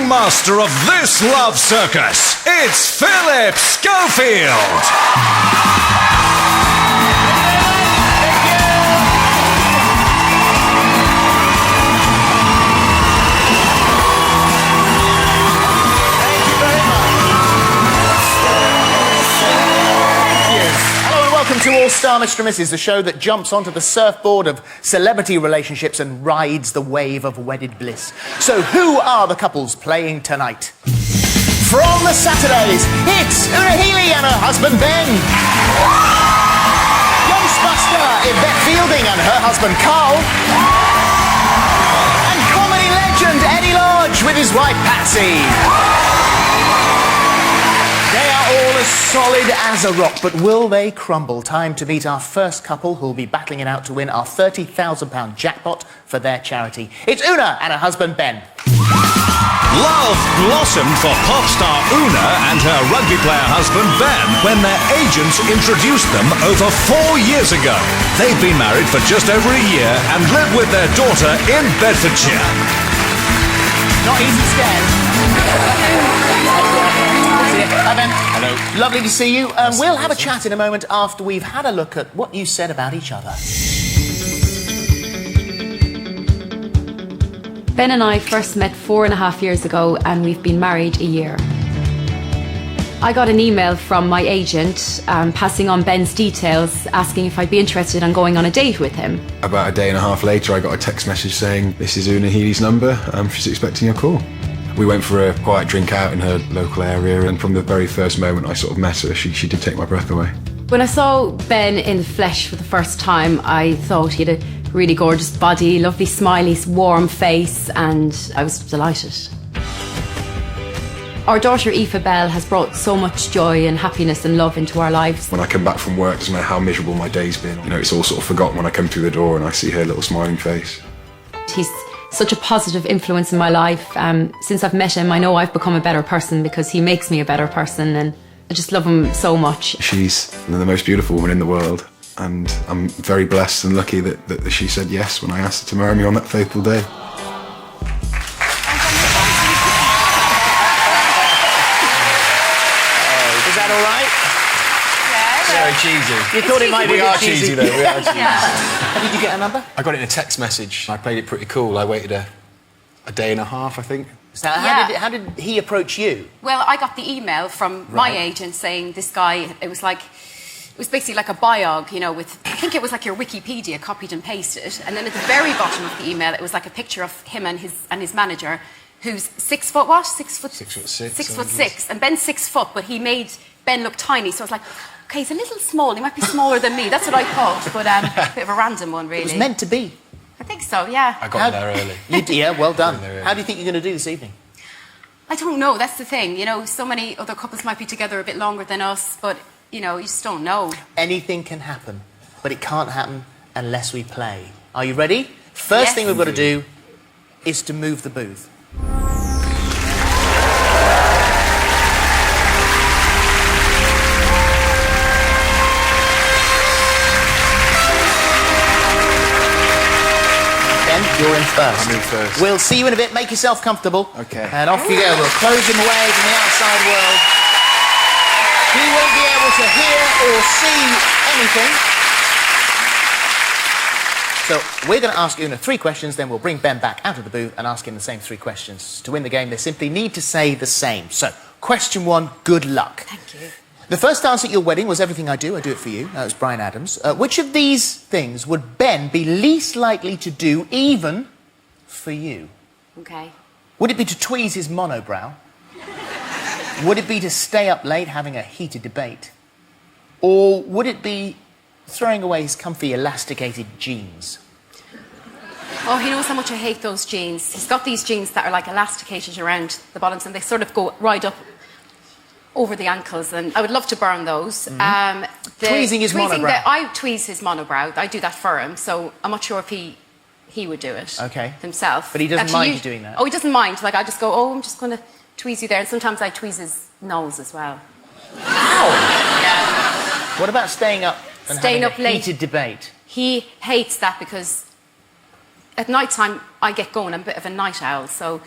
ringmaster of this love circus, it's Philip Schofield. Welcome to All Star Mr. and Mrs., the show that jumps onto the surfboard of celebrity relationships and rides the wave of wedded bliss. So who are the couples playing tonight? From the Saturdays, it's Healy and her husband Ben. Ghostbuster Yvette Fielding and her husband Carl. And comedy legend Eddie Lodge with his wife Patsy. They are all as solid as a rock, but will they crumble? Time to meet our first couple who'll be battling it out to win our £30,000 jackpot for their charity. It's Una and her husband Ben. Love blossomed for pop star Una and her rugby player husband Ben when their agents introduced them over 4 years ago. They've been married for just over a year and live with their daughter in Bedfordshire. Not easy scared. Hi Ben. Hello. Lovely to see you. We'll have a chat in a moment after we've had a look at what you said about each other. Ben and I first met 4.5 years ago and we've been married a year. I got an email from my agent passing on Ben's details, asking if I'd be interested in going on a date with him. About a day and a half later, I got a text message saying, "This is Una Healy's number, she's expecting your call." We went for a quiet drink out in her local area, and from the very first moment I sort of met her, she did take my breath away. When I saw Ben in the flesh for the first time, I thought he had a really gorgeous body, lovely smiley, warm face, and I was delighted. Our daughter Aoife Bell has brought so much joy and happiness and love into our lives. When I come back from work, doesn't matter how miserable my day's been, it's all sort of forgotten when I come through the door and I see her little smiling face. He's such a positive influence in my life. Since I've met him, I know I've become a better person because he makes me a better person, and I just love him so much. She's the most beautiful woman in the world, and I'm very blessed and lucky that she said yes when I asked her to marry me on that fateful day. Is that all right? Very cheesy. You thought it might be We are cheesy though, we are cheesy. How did you get a number? I got it in a text message. I played it pretty cool. I waited a day and a half, I think. So how did he approach you? Well, I got the email from my agent saying this guy, it was basically like a biog, with, I think it was like your Wikipedia copied and pasted. And then at the very bottom of the email, it was like a picture of him and his manager, who's 6 foot what? 6 foot? 6'6". 6'6". And Ben's 6 foot, but he made Ben look tiny. So I was like, okay, he's a little small. He might be smaller than me. That's what I thought. But a bit of a random one, really. It was meant to be. I think so, yeah. I got there early. Yeah, well done. There early. How do you think you're going to do this evening? I don't know. That's the thing. So many other couples might be together a bit longer than us, but, you just don't know. Anything can happen, but it can't happen unless we play. Are you ready? First thing we've got to do is to move the booth. You're in first. I'm in first. We'll see you in a bit. Make yourself comfortable. Okay. And off you go. We'll close him away from the outside world. He won't be able to hear or see anything. So we're going to ask Una 3 questions, then we'll bring Ben back out of the booth and ask him the same 3 questions. To win the game, they simply need to say the same. So, question 1, good luck. Thank you. The first dance at your wedding was Everything I Do it For You. That was Bryan Adams. Which of these things would Ben be least likely to do, even for you? Okay. Would it be to tweeze his monobrow? Would it be to stay up late having a heated debate? Or would it be throwing away his comfy elasticated jeans? Oh, he knows how much I hate those jeans. He's got these jeans that are like elasticated around the bottoms and they sort of go right up over the ankles, and I would love to burn those. Tweezing his monobrow. I tweeze his monobrow. I do that for him, so I'm not sure if he would do it himself. But he doesn't mind you doing that? Oh, he doesn't mind. Like, I just go, oh, I'm just going to tweeze you there. And sometimes I tweeze his nose as well. Ow! Yeah. What about staying up and having a heated debate? He hates that because at night time I get going. I'm a bit of a night owl, so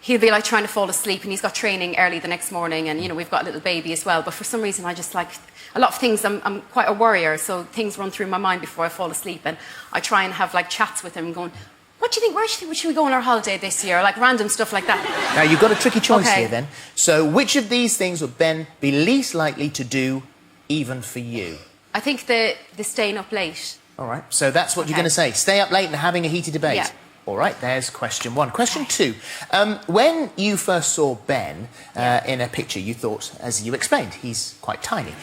he'll be like trying to fall asleep, and he's got training early the next morning, and we've got a little baby as well. But for some reason, I just like a lot of things. I'm quite a worrier, so things run through my mind before I fall asleep, and I try and have like chats with him, going, "What do you think? Where should we go on our holiday this year?" Like random stuff like that. Now you've got a tricky choice here, then. So which of these things would Ben be least likely to do, even for you? I think the staying up late. All right. So that's what you're going to say. Stay up late and having a heated debate. Yeah. All right, there's question one. Question two. When you first saw Ben in a picture, you thought, as you explained, he's quite tiny.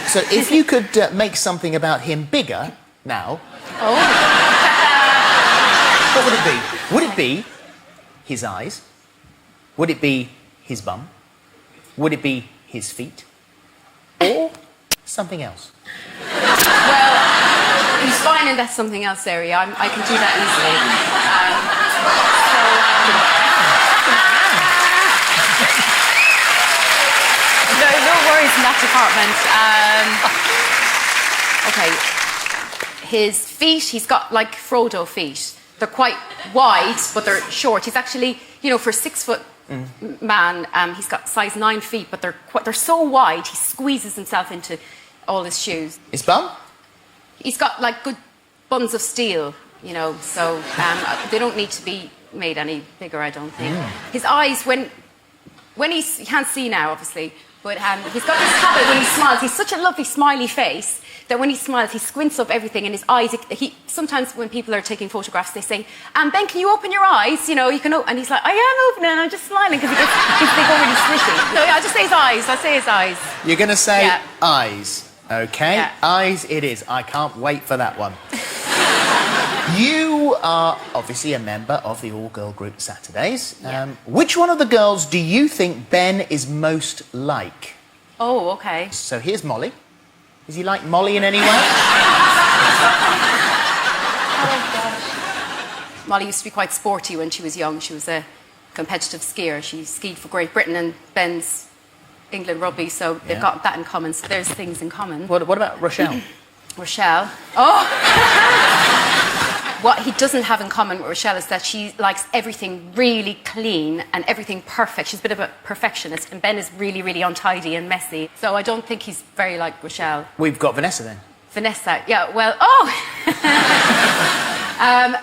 So if you could make something about him bigger now, what would it be? Would it be his eyes? Would it be his bum? Would it be his feet? Or something else? Well, he's fine in that something else area. I can do that easily. No worries in that department. Okay, his feet, he's got like Frodo feet. They're quite wide, but they're short. He's actually, for a 6-foot man, he's got size 9 feet, but they're so wide, he squeezes himself into all his shoes. His bum? He's got like good buns of steel, so they don't need to be made any bigger, I don't think. His eyes, when he can't see now, obviously, but he's got this habit when he smiles. He's such a lovely, smiley face that when he smiles, he squints up everything, and his eyes. Sometimes when people are taking photographs, they say, "Ben, can you open your eyes? You can." And he's like, "I am opening. I'm just smiling," because they go really squishy. So I just say his eyes. I say his eyes. You're going to say eyes, okay? Yeah. Eyes, it is. I can't wait for that one. You are obviously a member of the all-girl group Saturdays. Which one of the girls do you think Ben is most like? Oh, okay. So here's Molly. Is he like Molly in any way? Molly used to be quite sporty when she was young. She was a competitive skier. She skied for Great Britain, and Ben's England rugby, so they've got that in common. So there's things in common. What about Rochelle? Rochelle? Oh! What he doesn't have in common with Rochelle is that she likes everything really clean and everything perfect. She's a bit of a perfectionist, and Ben is really, really untidy and messy. So I don't think he's very like Rochelle. We've got Vanessa then. Vanessa, yeah, well,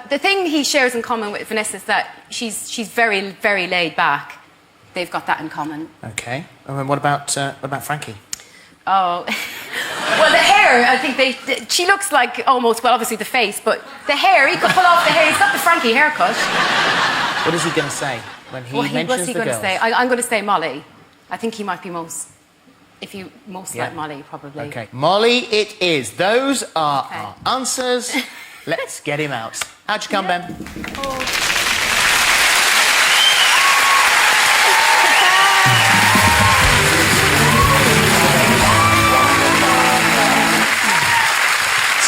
the thing he shares in common with Vanessa is that she's very, very laid back. They've got that in common. Okay. And what about Frankie? Oh, well, the hair, I think she looks like almost, well, obviously the face, but the hair, he could pull off the hair. He's got the Frankie haircut. What is he going to say when he mentions the girls? What's he going to say? I'm going to say Molly. I think he might be most like Molly, probably. Okay, Molly it is. Those are our answers. Let's get him out. How'd you come, Ben?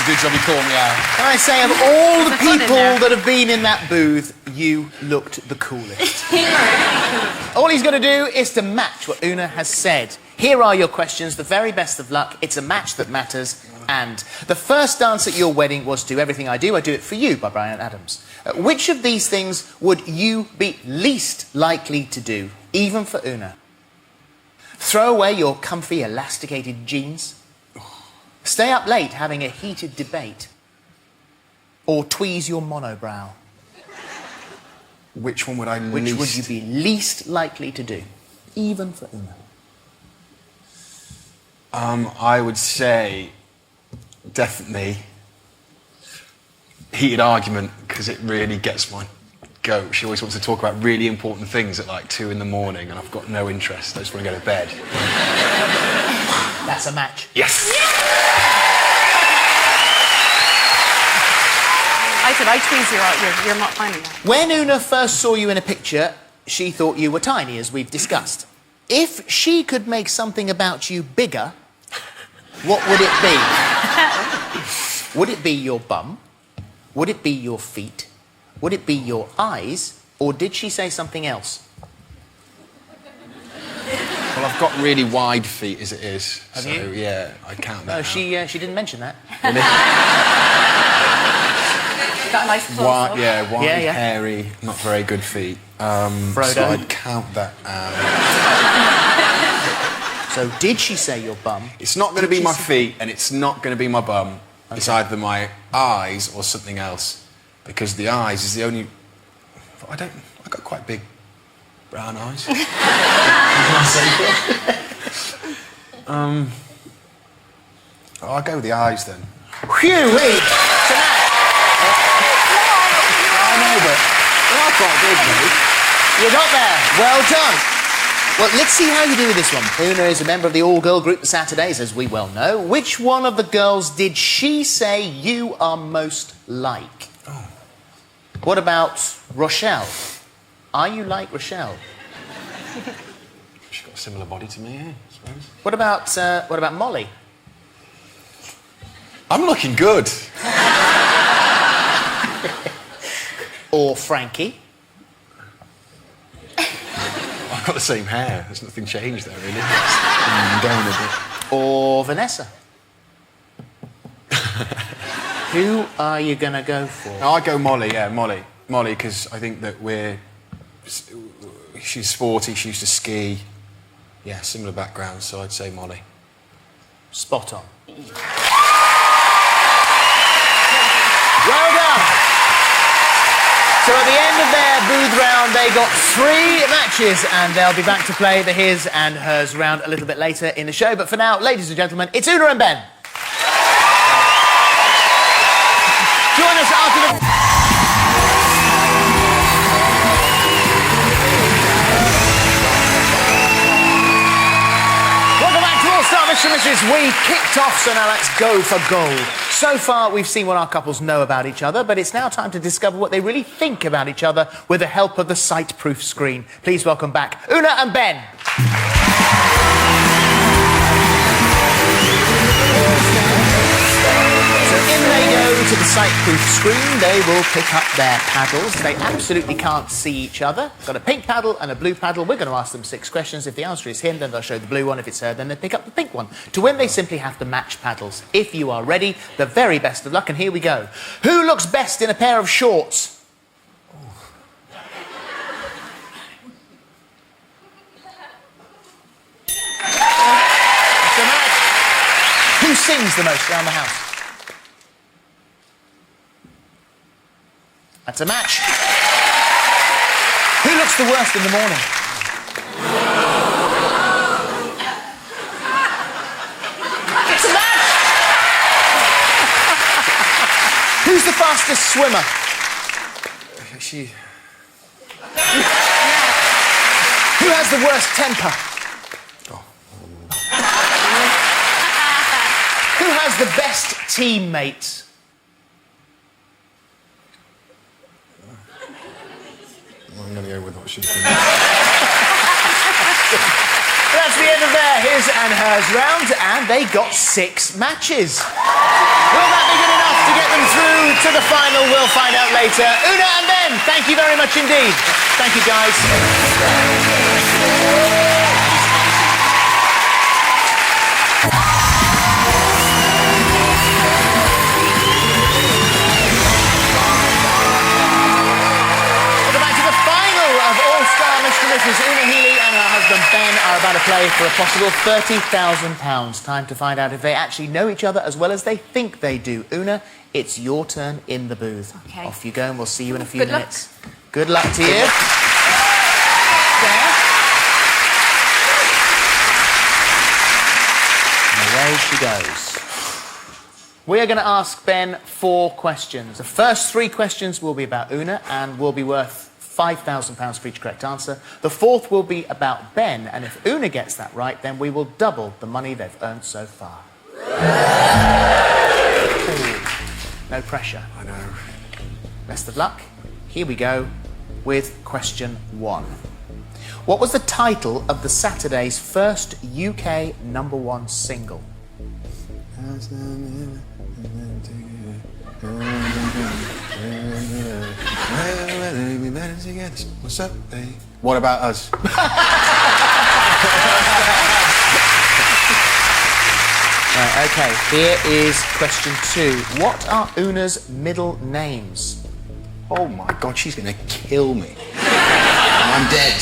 Good job you called me out. Can I say, of all the people that have been in that booth, you looked the coolest. All he's got to do is to match what Una has said. Here are your questions. The very best of luck. It's a match that matters. And the first dance at your wedding was Do Everything I Do It For You by Bryan Adams. Which of these things would you be least likely to do, even for Una? Throw away your comfy, elasticated jeans? Stay up late having a heated debate? Or tweeze your monobrow? Which one would I Which would you be least likely to do, even for Una? I would say definitely heated argument, because it really gets my goat. She always wants to talk about really important things at like 2 in the morning, and I've got no interest. I just want to go to bed. That's a match. Yes! I said I tweeze you're not finding that. When Una first saw you in a picture, she thought you were tiny, as we've discussed. If she could make something about you bigger, what would it be? Would it be your bum? Would it be your feet? Would it be your eyes? Or did she say something else? Well, I've got really wide feet as it is. Have so, you? yeah, I count that out. She didn't mention that. Got a nice close-up. Wide, hairy, not very good feet. Frodo. So I'd count that as... So did she say your bum? It's not going to be my feet and it's not going to be my bum. Okay. It's either my eyes or something else. Because the eyes is the only... I've got quite big brown eyes. I'll go with the eyes then. Phew-wee! I know, but They are quite big, mate. you got there. Well done. Well, let's see how you do with this one. Una is a member of the all-girl group, the Saturdays, as we well know. Which one of the girls did she say you are most like? Oh. What about Rochelle? Are you like Rochelle? She's got a similar body to me, yeah, I suppose. What about Molly? I'm looking good. Or Frankie? I've got the same hair. There's nothing changed there, really. Down a bit. Or Vanessa? Who are you going to go for? No, I go Molly, yeah, Molly. Molly, because I think that she's sporty, she used to ski. Yeah, similar background, so I'd say Molly. Spot on. Well done. So at the end of their booth round, they got 3 matches, and they'll be back to play the his and hers round a little bit later in the show. But for now, ladies and gentlemen, it's Una and Ben. Join us after the... Welcome back to All Star Mr. and Mrs. We kicked off, so now let's go for gold. So far, we've seen what our couples know about each other, but it's now time to discover what they really think about each other with the help of the sight-proof screen. Please welcome back Una and Ben. So in they go to the sight-proof screen. They will pick up their paddles. They absolutely can't see each other. Got a pink paddle and a blue paddle. We're going to ask them 6 questions. If the answer is him, then they'll show the blue one. If it's her, then they pick up the pink one. To win, they simply have to match paddles. If you are ready, the very best of luck, and here we go. Who looks best in a pair of shorts? That's a match. Who sings the most around the house? That's a match. Who looks the worst in the morning? It's a match. Who's the fastest swimmer? She... Who has the worst temper? Who has the best teammates? I'm going to go with what she's doing. That's the end of their his and hers round, and they got 6 matches. Will that be good enough to get them through to the final? We'll find out later. Una and Ben, thank you very much indeed. Thank you, guys. Mrs. Una Healy and her husband Ben are about to play for a possible £30,000. Time to find out if they actually know each other as well as they think they do. Una, it's your turn in the booth. Okay. Off you go, and we'll see you in a few Good luck. minutes. Good luck to you. There. And away she goes. We are going to ask Ben 4 questions. The first 3 questions will be about Una and will be worth £5,000 for each correct answer. The 4th will be about Ben, and if Una gets that right, then we will double the money they've earned so far. Ooh, no pressure. I know. Best of luck. Here we go with question 1. What was the title of the Saturdays' first UK #1 single? What's up, babe? What about us? Right, okay, here is question 2. What are Una's middle names? Oh my God, she's going to kill me. I'm dead.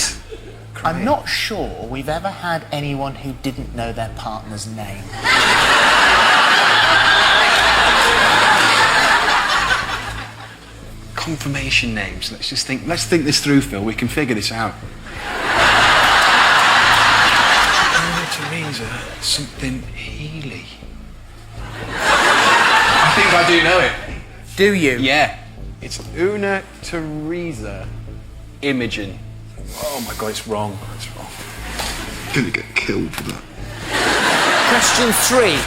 I'm not sure we've ever had anyone who didn't know their partner's name. Confirmation names. Let's think this through, Phil. We can figure this out. Teresa, something Healy. I think I do know it. Do you? Yeah. It's Una Teresa Imogen. Oh my God, it's wrong. It's wrong. I'm gonna get killed for that. Question 3.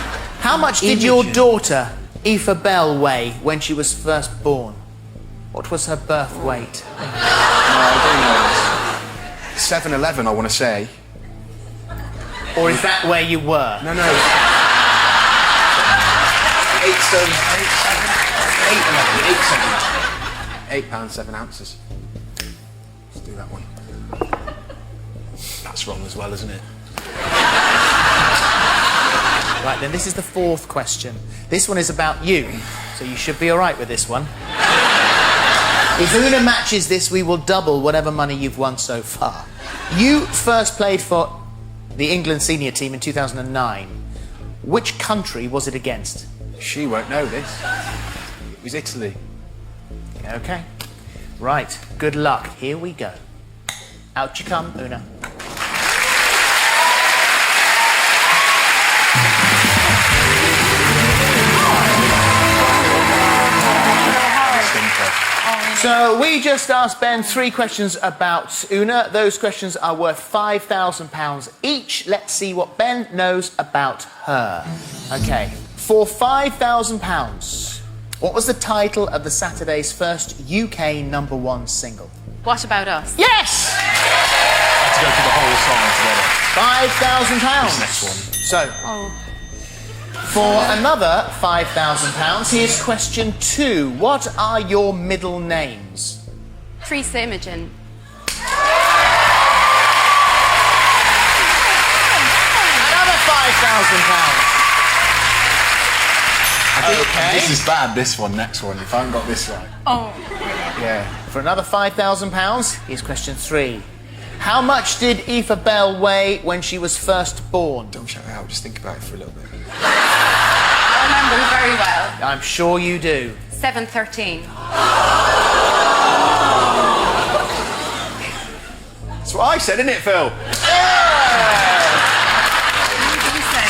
How much did your daughter, Aoife Bell, weigh when she was first born? What was her birth weight? I do know this. 7'11", I want to say. Or is that where you were? No. 8 stone, 8 pounds, 7 ounces. Let's do that one. That's wrong as well, isn't it? Right, then this is the 4th question. This one is about you, so you should be all right with this one. If Una matches this, we will double whatever money you've won so far. You first played for the England senior team in 2009. Which country was it against? She won't know this. It was Italy. Okay. Right, good luck. Here we go. Out you come, Una. So we just asked Ben 3 questions about Una. Those questions are worth £5,000 each. Let's see what Ben knows about her. Okay, for £5,000, what was the title of the Saturdays' first UK #1 single? What About Us? Yes! Let's go through the whole song together. £5,000. Next one. So, for another £5,000, here's question 2. What are your middle names? Teresa Imogen. Another £5,000. Okay. This is bad, this one, next one, if I haven't got this right. Oh. Yeah. For another £5,000, here's question 3. How much did Aoife Bell weigh when she was first born? Don't shout it out, just think about it for a little bit. I remember very well. I'm sure you do. 7'13". That's what I said, isn't it, Phil?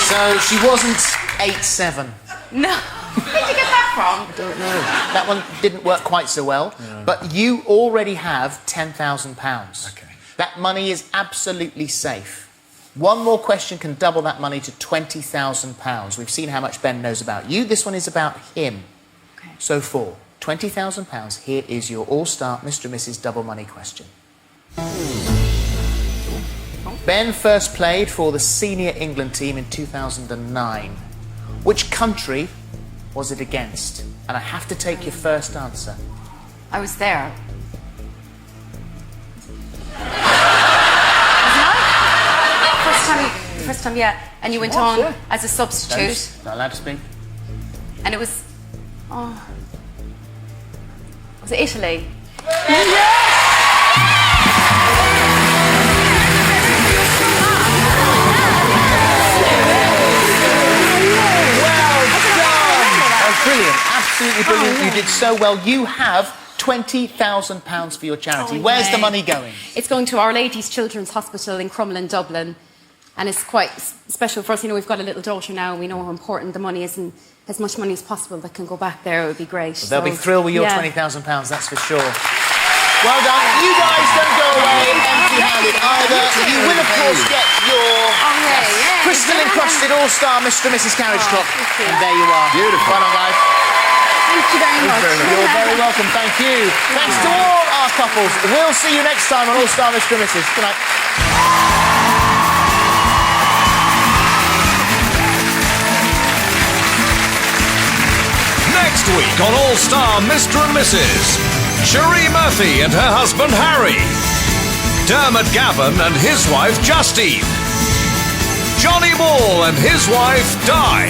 So she wasn't 8'7". No. Where did you get that from? I don't know. That one didn't work quite so well. No. But you already have £10,000. Okay. That money is absolutely safe. One more question can double that money to £20,000. We've seen how much Ben knows about you. This one is about him. Okay. So for £20,000, here is your all-star Mr. and Mrs. Double Money question. Ben first played for the senior England team in 2009. Which country was it against? And I have to take your first answer. I was there. First time, yeah. And you went on yeah. as a substitute. Not allowed to speak. And it was... Was it Italy? Brilliant, absolutely brilliant. You did so well. You have £20,000 for your charity. Where's the money going? It's going to Our Lady's Children's Hospital in Crumlin, Dublin. And it's quite special for us. You know, we've got a little daughter now, and we know how important the money is, and as much money as possible that can go back there, it would be great. Well, they'll be thrilled with your £20,000, that's for sure. Well done. You guys don't go away empty-handed either. You will, of course, get your crystal-encrusted all-star Mr. and Mrs. Carriage Clock. And there you are. Beautiful. Well done, guys. Thank you very much. You're very welcome. Thank you. Thanks to all our couples. We'll see you next time on All-Star Mr. and Mrs. Good night. Next week on All-Star Mr. and Mrs. Cherie Murphy and her husband Harry. Dermot Gavin and his wife Justine. Johnny Ball and his wife Di.